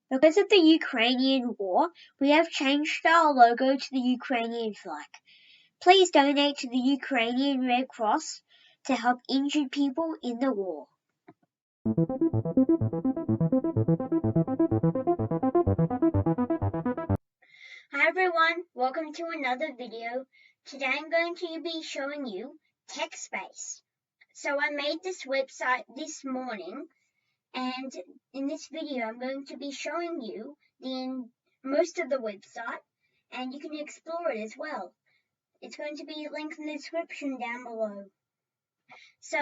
Because of the Ukrainian war, we have changed our logo to the Ukrainian flag. Please donate to the Ukrainian Red Cross to help injured people in the war. Hi everyone, welcome to another video. Today I'm going to be showing you TechSpace. So I made this website this morning, and in this video I'm going to be showing you most of the website, and you can explore it as well. It's going to be linked in the description down below. So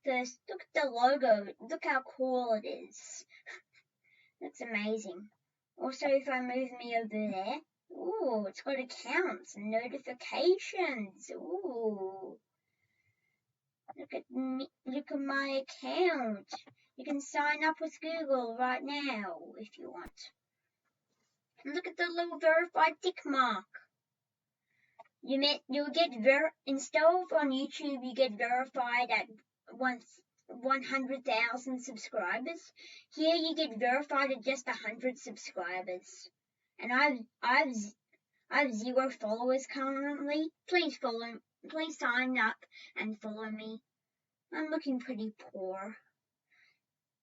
first, look at the logo. Look how cool it is. That's amazing. Also, if I move me over there, ooh, it's got accounts and notifications. Ooh. Look at me, look at my account. You can sign up with Google right now if you want. And look at the little verified tick mark. You'll get instead of on YouTube you get verified at 100,000 subscribers. Here you get verified at just 100 subscribers. And I've 0 followers currently. Please sign up and follow me. I'm looking pretty poor,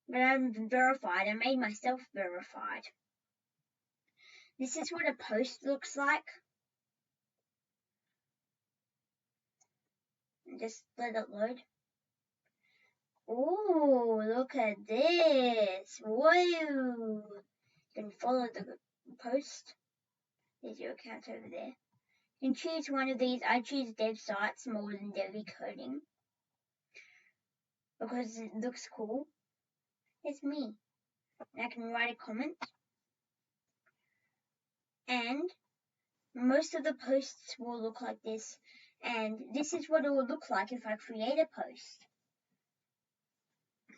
but I'm verified. I made myself verified. This is what a post looks like. Just let it load. Ooh, look at this. Whoa. You can follow the post. There's your account over there. You can choose one of these. I choose dev sites more than Devi coding because it looks cool. It's me. And I can write a comment. And most of the posts will look like this. And this is what it will look like if I create a post.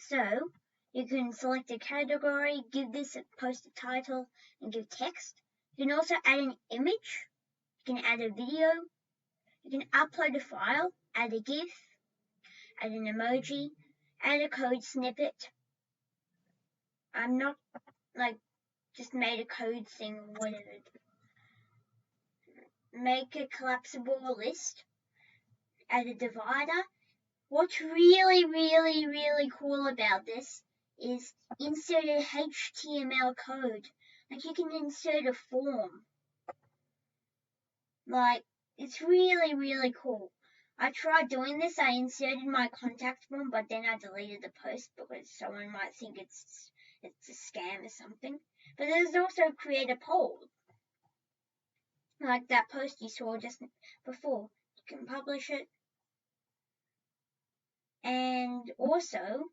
So you can select a category, give this a post a title, and give text. You can also add an image. You can add a video. You can upload a file, add a GIF, add an emoji, add a code snippet. I'm not just made a code thing or whatever. Make a collapsible list. Add a divider. What's really, really, really cool about this is insert a HTML code. You can insert a form. It's really, really cool. I tried doing this. I inserted my contact form, but then I deleted the post because someone might think it's a scam or something. But there's also create a poll. Like that post you saw just before. You can publish it. And also,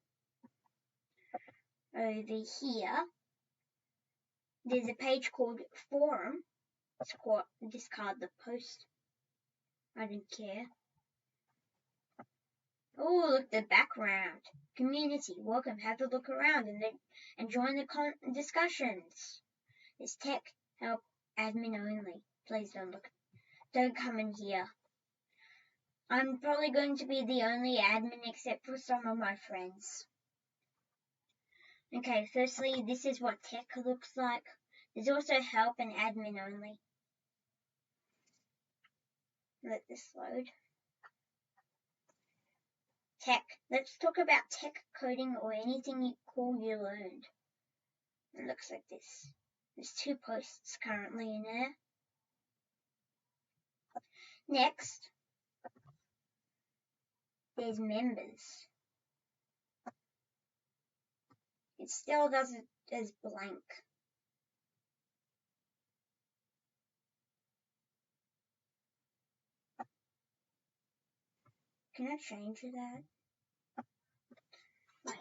over here, there's a page called Forum. Discard the post. I don't care. Oh, look, the background. Community, welcome. Have a look around and join the discussions. It's tech, help, admin only. Please don't come in here. I'm probably going to be the only admin except for some of my friends. Okay, firstly, this is what tech looks like. There's also help and admin only. Let this load. Tech. Let's talk about tech coding or anything cool you learned. It looks like this. There's 2 posts currently in there. Next, there's members. It still does it as blank. Can I change that? Wait.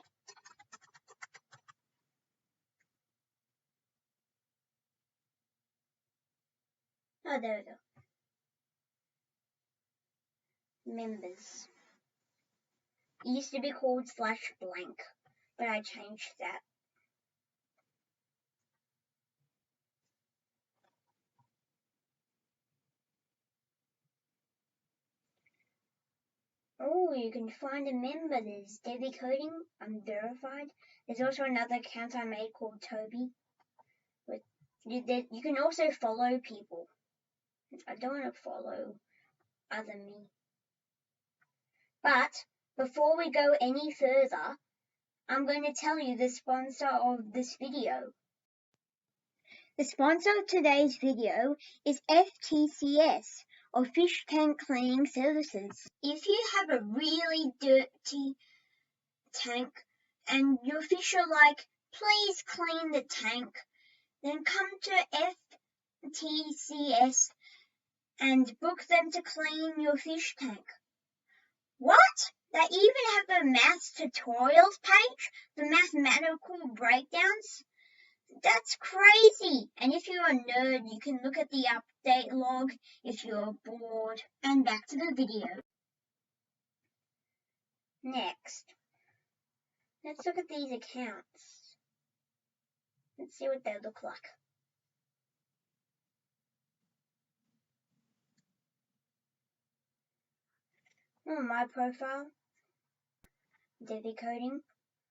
Oh, there we go. Members. It used to be called /blank, but I changed that. Oh, you can find a member. There's Debbie Coding. I'm verified. There's also another account I made called Toby. You can also follow people. I don't want to follow other me. But before we go any further, I'm going to tell you the sponsor of this video. The sponsor of today's video is FTCS, or Fish Tank Cleaning Services. If you have a really dirty tank and your fish are like, please clean the tank, then come to FTCS and book them to clean your fish tank. What? They even have a maths tutorials page for mathematical breakdowns? That's crazy! And if you're a nerd, you can look at the update log if you're bored. And back to the video. Next, let's look at these accounts. Let's see what they look like. On my profile, Debbie Coding.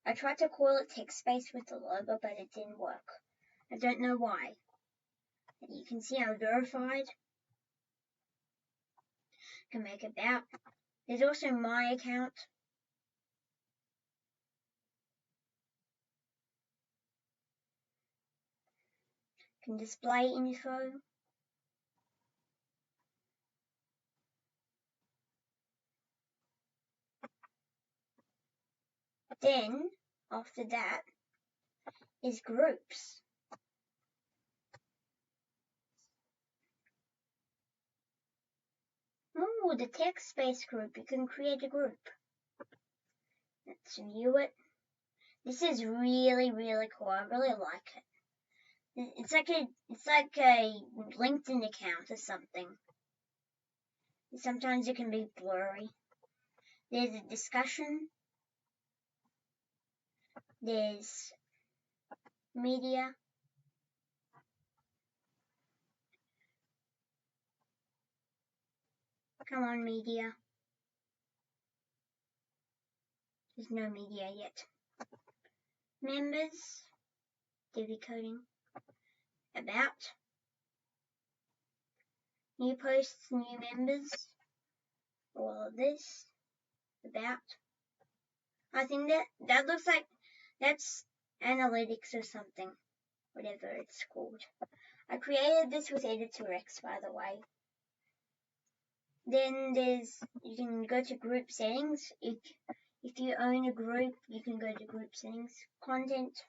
I tried to call it TechSpace with the logo, but it didn't work. I don't know why. You can see I'm verified. Can make about. There's also my account. Can display info. Then, after that, is groups. Oh, the TechSpace group. You can create a group. Let's view it. This is really, really cool. I really like it. It's like a LinkedIn account or something. Sometimes it can be blurry. There's a discussion. There's media. Come on, media. There's no media yet. Members. Divi coding. About. New posts, new members. All of this. About. I think that looks like that's analytics or something. Whatever it's called. I created this with Editor X, by the way. Then you can go to group settings. If you own a group, you can go to group settings. Content.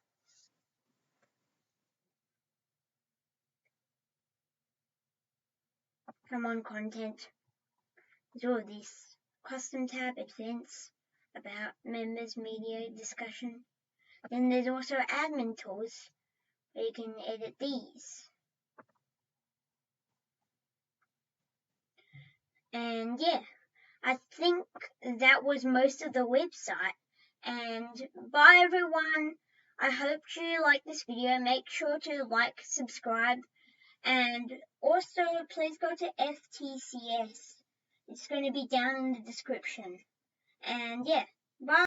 Come on, content. There's all of these. Custom tab, events, about, members, media, discussion. Then there's also admin tools where you can edit these. And yeah, I think that was most of the website. And bye everyone. I hope you like this video. Make sure to like, subscribe, and also please go to FTCS. It's going to be down in the description. And yeah, bye.